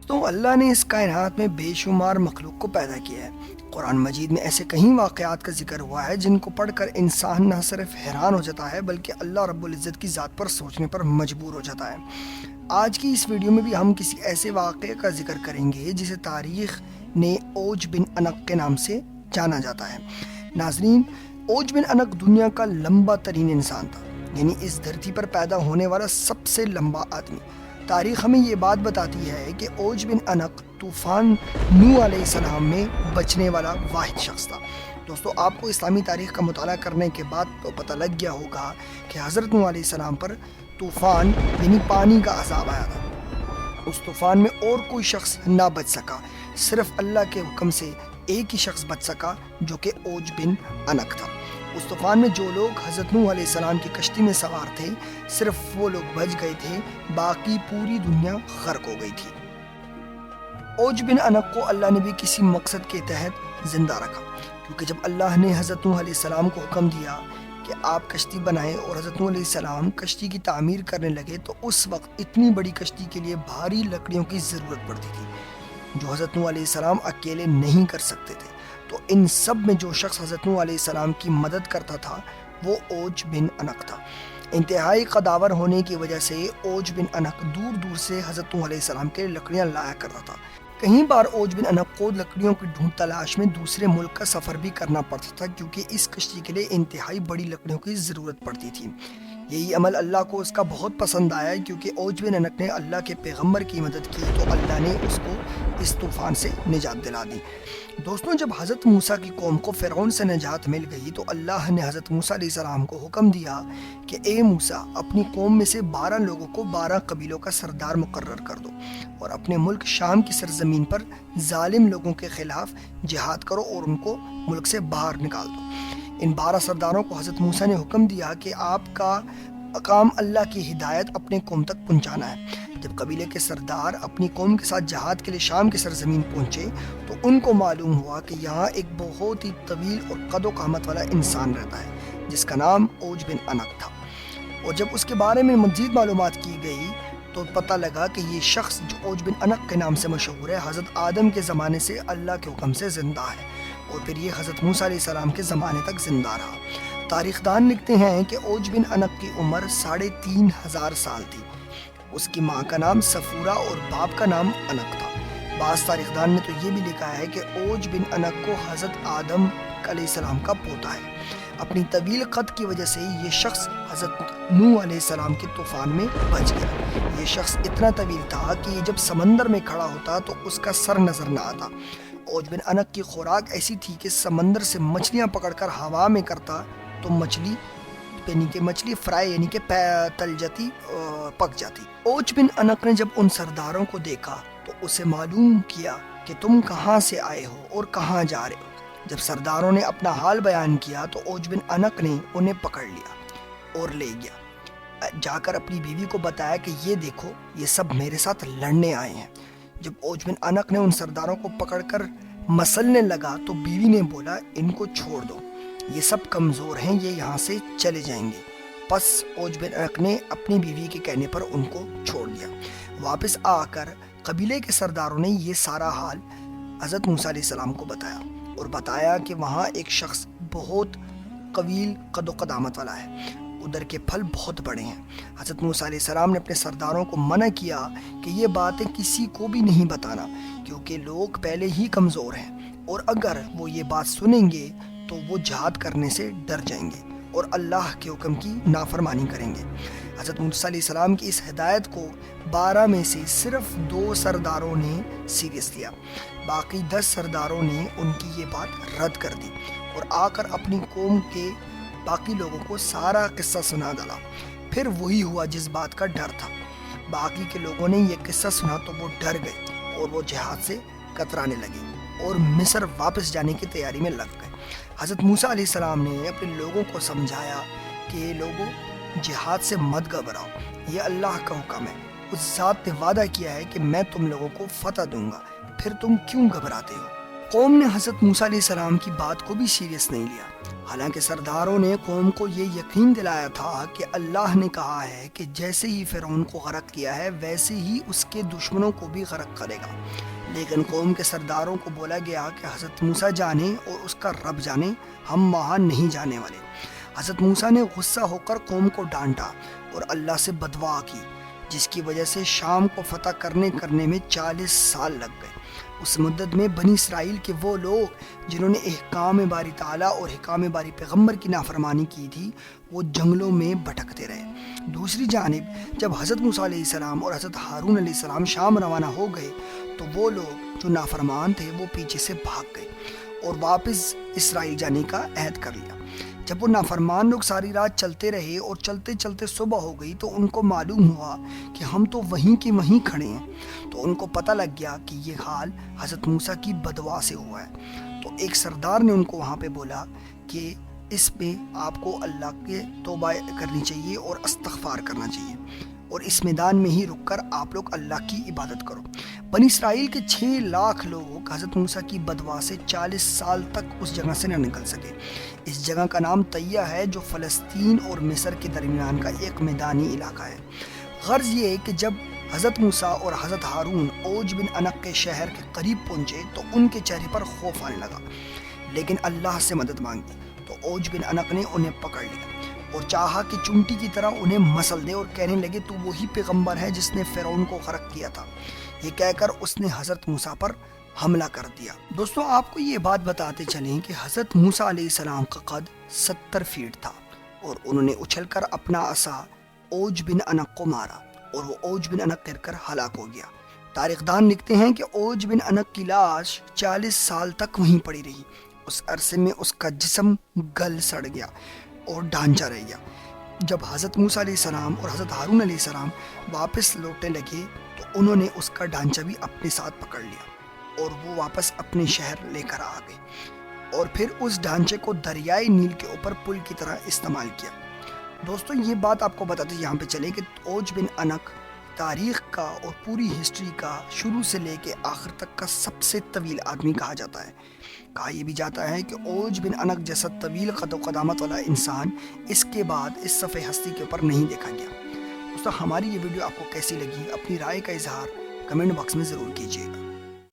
تو اللہ نے اس کائنات میں بے شمار مخلوق کو پیدا کیا ہے۔ قرآن مجید میں ایسے کئی واقعات کا ذکر ہوا ہے جن کو پڑھ کر انسان نہ صرف حیران ہو جاتا ہے بلکہ اللہ رب العزت کی ذات پر سوچنے پر مجبور ہو جاتا ہے۔ آج کی اس ویڈیو میں بھی ہم کسی ایسے واقعے کا ذکر کریں گے جسے تاریخ نے اوج بن انق کے نام سے جانا جاتا ہے۔ ناظرین، اوج بن انق دنیا کا لمبا ترین انسان تھا، یعنی اس دھرتی پر پیدا ہونے والا سب سے لمبا آدمی۔ تاریخ ہمیں یہ بات بتاتی ہے کہ اوج بن انق طوفان نوح علیہ السلام میں بچنے والا واحد شخص تھا۔ دوستو، آپ کو اسلامی تاریخ کا مطالعہ کرنے کے بعد تو پتہ لگ گیا ہوگا کہ حضرت نوح علیہ السلام پر طوفان یعنی پانی کا عذاب آیا تھا۔ اس طوفان میں اور کوئی شخص نہ بچ سکا، صرف اللہ کے حکم سے ایک ہی شخص بچ سکا جو کہ اوج بن انق تھا۔ اس طوفان میں جو لوگ حضرت نوح علیہ السلام کی کشتی میں سوار تھے، صرف وہ لوگ بچ گئے تھے، باقی پوری دنیا غرق ہو گئی تھی۔ اوج بن انق کو اللہ نے بھی کسی مقصد کے تحت زندہ رکھا، کیونکہ جب اللہ نے حضرت نوح علیہ السلام کو حکم دیا کہ آپ کشتی بنائیں اور حضرت نوح علیہ السلام کشتی کی تعمیر کرنے لگے، تو اس وقت اتنی بڑی کشتی کے لیے بھاری لکڑیوں کی ضرورت پڑتی تھی جو حضرت نوح علیہ السلام اکیلے نہیں کر سکتے تھے۔ تو ان سب میں جو شخص حضرت نوح علیہ السلام کی مدد کرتا تھا وہ اوج بن انق تھا۔ انتہائی قداور ہونے کی وجہ سے اوج بن انق دور دور سے حضرت نوح علیہ السلام کے لکڑیاں لایا کرتا تھا۔ کئی بار اوج بن انق کو لکڑیوں کی ڈھونڈ تلاش میں دوسرے ملک کا سفر بھی کرنا پڑتا تھا، کیونکہ اس کشتی کے لیے انتہائی بڑی لکڑیوں کی ضرورت پڑتی تھی۔ یہی عمل اللہ کو اس کا بہت پسند آیا، کیونکہ اوج بن انق نے اللہ کے پیغمبر کی مدد کی تو اللہ نے اس کو اس طوفان سے نجات دلا دی۔ دوستوں، جب حضرت موسیٰ کی قوم کو فرعون سے نجات مل گئی تو اللہ نے حضرت موسیٰ علیہ السلام کو حکم دیا کہ اے موسیٰ، اپنی قوم میں سے 12 لوگوں کو 12 قبیلوں کا سردار مقرر کر دو اور اپنے ملک شام کی سرزمین پر ظالم لوگوں کے خلاف جہاد کرو اور ان کو ملک سے باہر نکال دو۔ ان 12 سرداروں کو حضرت موسیٰ نے حکم دیا کہ آپ کا کام اللہ کی ہدایت اپنے قوم تک پہنچانا ہے۔ جب قبیلے کے سردار اپنی قوم کے ساتھ جہاد کے لیے شام کی سرزمین پہنچے تو ان کو معلوم ہوا کہ یہاں ایک بہت ہی طویل اور قد و قامت والا انسان رہتا ہے جس کا نام اوج بن انق تھا، اور جب اس کے بارے میں مزید معلومات کی گئی تو پتہ لگا کہ یہ شخص جو اوج بن انق کے نام سے مشہور ہے، حضرت آدم کے زمانے سے اللہ کے حکم سے زندہ ہے، اور پھر یہ حضرت موسیٰ علیہ السلام کے زمانے تک زندہ رہا۔ تاریخ دان لکھتے ہیں کہ اوج بن انق کی عمر 3500 سال تھی۔ اس کی ماں کا نام صفورہ اور باپ کا نام انق تھا۔ بعض تاریخ دان نے تو یہ بھی لکھا ہے کہ اوج بن انق کو حضرت آدم علیہ السلام کا پوتا ہے۔ اپنی طویل قد کی وجہ سے یہ شخص حضرت نوح علیہ السلام کے طوفان میں بچ گیا۔ یہ شخص اتنا طویل تھا کہ یہ جب سمندر میں کھڑا ہوتا تو اس کا سر نظر نہ آتا۔ اوج بن انق کی خوراک ایسی تھی کہ سمندر سے مچھلیاں پکڑ کر ہوا میں کرتا تو مچھلی فرائی یعنی کہ تل جاتی، پک جاتی۔ اوج بن انق نے جب ان سرداروں کو دیکھا تو اسے معلوم کیا کہ تم کہاں سے آئے ہو اور کہاں جا رہے ہو۔ جب سرداروں نے اپنا حال بیان کیا تو اوج بن انق نے انہیں پکڑ لیا اور لے گیا، جا کر اپنی بیوی کو بتایا کہ یہ دیکھو، یہ سب میرے ساتھ لڑنے آئے ہیں۔ جب اوج بن انق نے ان سرداروں کو پکڑ کر مسلنے لگا تو بیوی نے بولا، ان کو چھوڑ دو، یہ سب کمزور ہیں، یہ یہاں سے چلے جائیں گے۔ پس اوج بن انق نے اپنی بیوی کے کہنے پر ان کو چھوڑ دیا۔ واپس آ کر قبیلے کے سرداروں نے یہ سارا حال حضرت موسیٰ علیہ السلام کو بتایا اور بتایا کہ وہاں ایک شخص بہت طویل قد و قدامت والا ہے، ادھر کے پھل بہت بڑے ہیں۔ حضرت موسیٰ علیہ السلام نے اپنے سرداروں کو منع کیا کہ یہ باتیں کسی کو بھی نہیں بتانا، کیونکہ لوگ پہلے ہی کمزور ہیں، اور اگر وہ یہ بات سنیں گے تو وہ جہاد کرنے سے ڈر جائیں گے اور اللہ کے حکم کی نافرمانی کریں گے۔ حضرت موسیٰ علیہ السلام کی اس ہدایت کو 12 میں سے صرف 2 سرداروں نے سیریس لیا، باقی 10 سرداروں نے ان کی یہ بات رد کر دی اور آ کر اپنی قوم کے باقی لوگوں کو سارا قصہ سنا ڈالا۔ پھر وہی ہوا جس بات کا ڈر تھا۔ باقی کے لوگوں نے یہ قصہ سنا تو وہ ڈر گئے اور وہ جہاد سے کترانے لگے اور مصر واپس جانے کی تیاری میں لگ گئے۔ حضرت موسیٰ علیہ السلام نے اپنے لوگوں کو سمجھایا کہ لوگوں، جہاد سے مت گھبراؤ، یہ اللہ کا حکم ہے، اس ذات نے وعدہ کیا ہے کہ میں تم لوگوں کو فتح دوں گا، پھر تم کیوں گھبراتے ہو؟ قوم نے حضرت موسیٰ علیہ السلام کی بات کو بھی سیریس نہیں لیا۔ حالانکہ سرداروں نے قوم کو یہ یقین دلایا تھا کہ اللہ نے کہا ہے کہ جیسے ہی فرعون کو غرق کیا ہے ویسے ہی اس کے دشمنوں کو بھی غرق کرے گا، لیکن قوم کے سرداروں کو بولا گیا کہ حضرت موسیٰ جانے اور اس کا رب جانے، ہم وہاں نہیں جانے والے۔ حضرت موسیٰ نے غصہ ہو کر قوم کو ڈانٹا اور اللہ سے بددعا کی، جس کی وجہ سے شام کو فتح کرنے میں 40 سال لگ گئے۔ اس مدت میں بنی اسرائیل کے وہ لوگ جنہوں نے احکام باری تعالیٰ اور احکام باری پیغمبر کی نافرمانی کی تھی وہ جنگلوں میں بھٹکتے رہے۔ دوسری جانب جب حضرت موسیٰ علیہ السلام اور حضرت ہارون علیہ السلام شام روانہ ہو گئے تو وہ لوگ جو نافرمان تھے وہ پیچھے سے بھاگ گئے اور واپس اسرائیل جانے کا عہد کر لیا۔ جب وہ نافرمان لوگ ساری رات چلتے رہے اور چلتے چلتے صبح ہو گئی تو ان کو معلوم ہوا کہ ہم تو وہیں کے وہیں کھڑے ہیں، تو ان کو پتہ لگ گیا کہ یہ حال حضرت موسیٰ کی بددعا سے ہوا ہے۔ تو ایک سردار نے ان کو وہاں پہ بولا کہ اس پہ آپ کو اللہ کے توبہ کرنی چاہیے اور استغفار کرنا چاہیے، اور اس میدان میں ہی رک کر آپ لوگ اللہ کی عبادت کرو۔ بنی اسرائیل کے 6 لاکھ لوگ حضرت موسیٰ کی بددعا سے 40 سال تک اس جگہ سے نہ نکل سکے۔ اس جگہ کا نام طیہ ہے جو فلسطین اور مصر کے درمیان کا ایک میدانی علاقہ ہے۔ غرض یہ ہے کہ جب حضرت موسیٰ اور حضرت ہارون اوج بن عنق کے شہر کے قریب پہنچے تو ان کے چہرے پر خوف آنے لگا، لیکن اللہ سے مدد مانگی تو اوج بن عنق نے انہیں پکڑ لیا اور چاہا کہ چونٹی کی طرح انہیں مسل دے، اور کہنے لگے تو وہی پیغمبر ہے جس نے فرعون کو غرق کیا تھا۔ یہ کہہ کر اس نے حضرت موسیٰ پر حملہ کر دیا۔ دوستو آپ کو یہ بات بتاتے چلیں کہ حضرت موسیٰ علیہ السلام کا قد 70 فیٹ تھا، اور انہوں نے اچھل کر اپنا عصا اوج بن عنق کو مارا اور وہ اوج بن عنق گر کر ہلاک ہو گیا۔ تاریخ دان لکھتے ہیں کہ اوج بن عنق کی لاش 40 سال تک وہیں پڑی رہی۔ اس عرصے میں اس کا جسم گل سڑ گیا اور ڈھانچہ رہ گیا۔ جب حضرت موسیٰ علیہ السلام اور حضرت ہارون علیہ السلام واپس لوٹنے لگے تو انہوں نے اس کا ڈھانچہ بھی اپنے ساتھ پکڑ لیا اور وہ واپس اپنے شہر لے کر آ گئے، اور پھر اس ڈھانچے کو دریائے نیل کے اوپر پل کی طرح استعمال کیا۔ دوستو یہ بات آپ کو بتاتے یہاں پہ چلے کہ اوج بن عنق تاریخ کا اور پوری ہسٹری کا شروع سے لے کے آخر تک کا سب سے طویل آدمی کہا جاتا ہے۔ کہا یہ بھی جاتا ہے کہ اوج بن عنق جیسا طویل قد و قدامت والا انسان اس کے بعد اس صفحہ ہستی کے اوپر نہیں دیکھا گیا۔ دوستو ہماری یہ ویڈیو آپ کو کیسی لگی؟ اپنی رائے کا اظہار کمنٹ باکس میں ضرور کیجیے گا۔